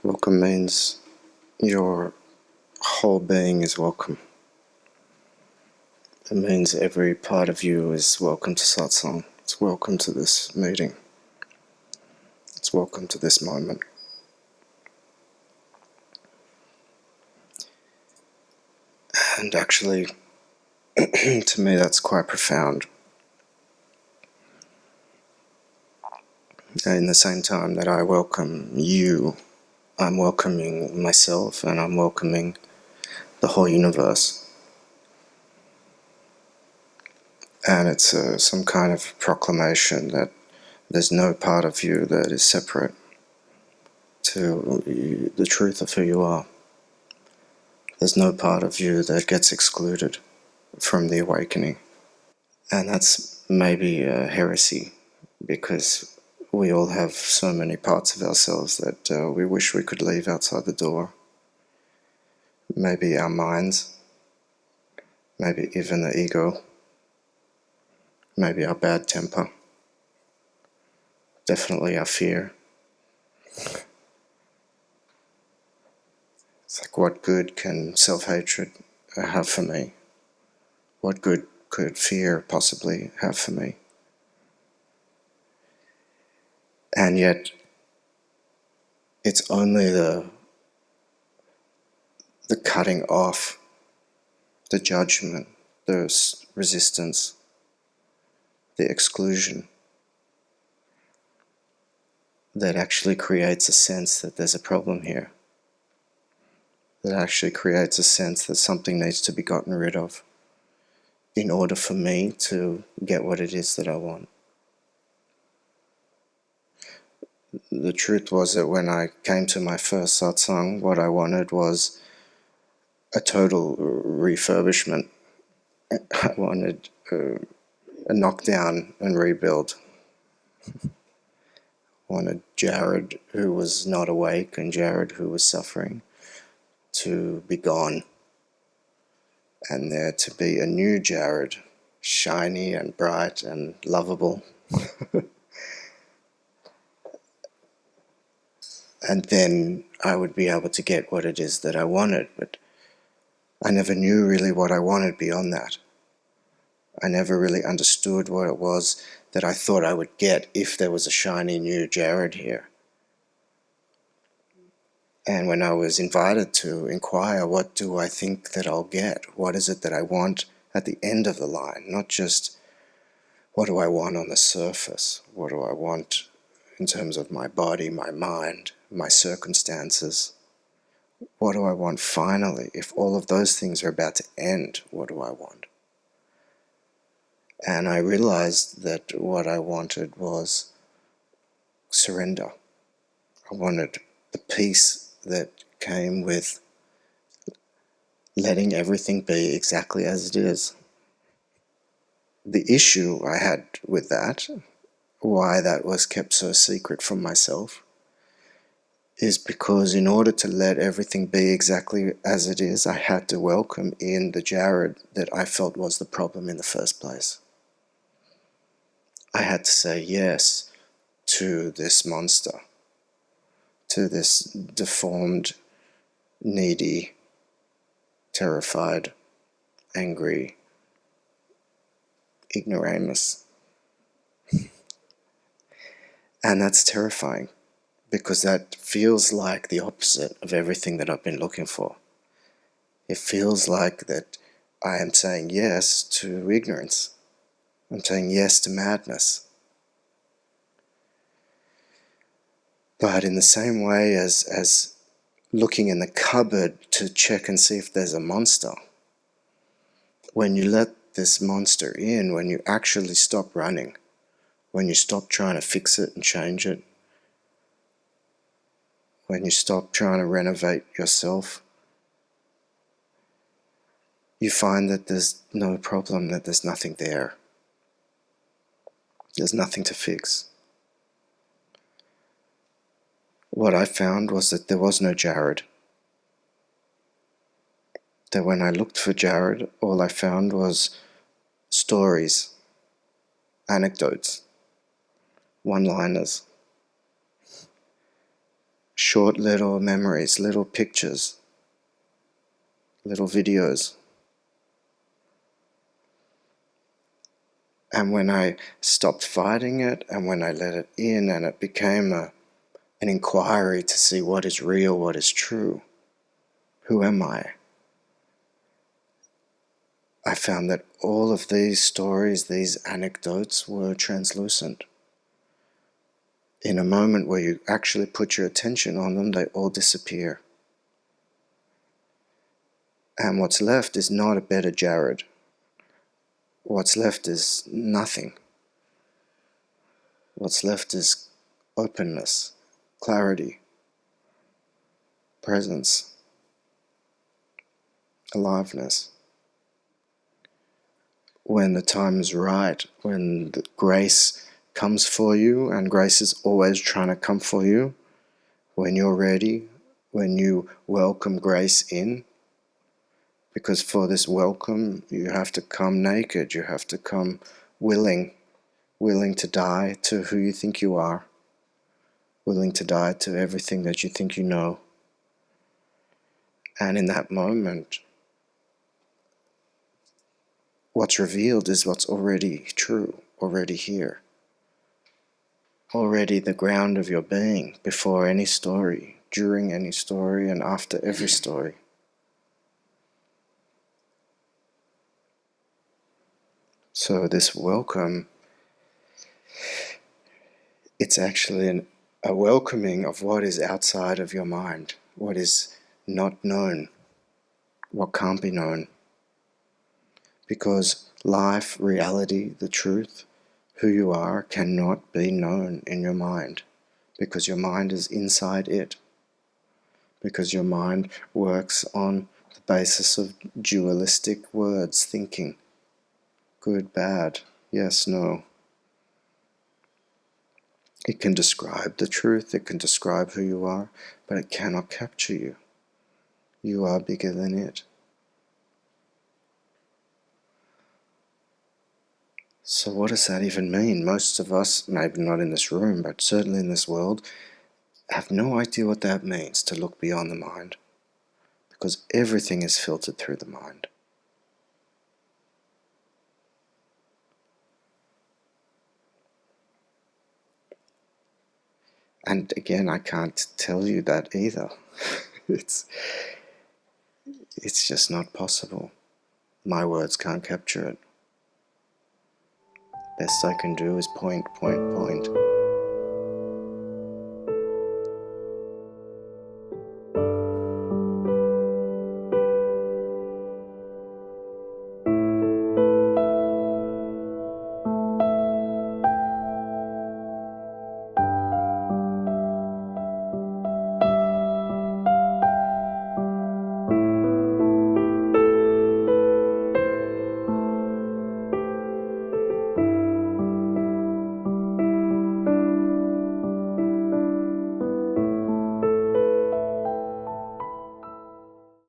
Welcome means your whole being is welcome. It means every part of you is welcome to satsang. It's welcome to this meeting. It's welcome to this moment. And actually, to me, that's quite profound. In the same time that I welcome you, I'm welcoming myself and I'm welcoming the whole universe. And it's some kind of proclamation that there's no part of you that is separate to the truth of who you are. There's no part of you that gets excluded from the awakening. And that's maybe a heresy, because we all have so many parts of ourselves that we wish we could leave outside the door. Maybe our minds, maybe even the ego, maybe our bad temper, definitely our fear. It's like, what good can self-hatred have for me? What good could fear possibly have for me? And yet, it's only the cutting off, the judgment, the resistance, the exclusion that actually creates a sense that there's a problem here. That actually creates a sense that something needs to be gotten rid of in order for me to get what it is that I want. The truth was that when I came to my first satsang, what I wanted was a total refurbishment. I wanted a knockdown and rebuild. I wanted Jared, who was not awake, and Jared, who was suffering, to be gone, and there to be a new Jared, shiny and bright and lovable. And then I would be able to get what it is that I wanted, but I never knew really what I wanted beyond that. I never really understood what it was that I thought I would get if there was a shiny new Jared here. And when I was invited to inquire, what do I think that I'll get? What is it that I want at the end of the line? Not just, what do I want on the surface? What do I want in terms of my body, my mind, my circumstances? What do I want finally? If all of those things are about to end, what do I want? And I realized that what I wanted was surrender. I wanted the peace that came with letting everything be exactly as it is. The issue I had with that, why that was kept so secret from myself, is because in order to let everything be exactly as it is, I had to welcome in the Jared that I felt was the problem in the first place. I had to say yes to this monster, to this deformed, needy, terrified, angry ignoramus. And that's terrifying, because that feels like the opposite of everything that I've been looking for. It feels like that I am saying yes to ignorance. I'm saying yes to madness. But in the same way as looking in the cupboard to check and see if there's a monster, when you let this monster in, when you actually stop running, when you stop trying to fix it and change it, when you stop trying to renovate yourself, you find that there's no problem, that there's nothing there. There's nothing to fix. What I found was that there was no Jared. That when I looked for Jared, all I found was stories, anecdotes, one-liners, short little memories, little pictures, little videos. And when I stopped fighting it, and when I let it in, and it became an inquiry to see what is real, what is true, who am I found that all of these stories, these anecdotes, were translucent. In a moment where you actually put your attention on them, they all disappear. And what's left is not a better Jared. What's left is nothing. What's left is openness, clarity, presence, aliveness. When the time is right, when the grace comes for you, and grace is always trying to come for you, when you're ready, when you welcome grace in, because for this welcome you have to come naked, you have to come willing to die to who you think you are, willing to die to everything that you think you know. And in that moment, what's revealed is what's already true, already here, already the ground of your being, before any story, during any story, and after every story. So this welcome, it's actually a welcoming of what is outside of your mind, what is not known, what can't be known. Because life, reality, the truth, who you are, cannot be known in your mind, because your mind is inside it, because your mind works on the basis of dualistic words, thinking, good, bad, yes, no. It can describe the truth, it can describe who you are, but it cannot capture you. You are bigger than it. So what does that even mean? Most of us, maybe not in this room, but certainly in this world, have no idea what that means, to look beyond the mind, because everything is filtered through the mind. And again, I can't tell you that either. It's just not possible. My words can't capture it. Best I can do is point.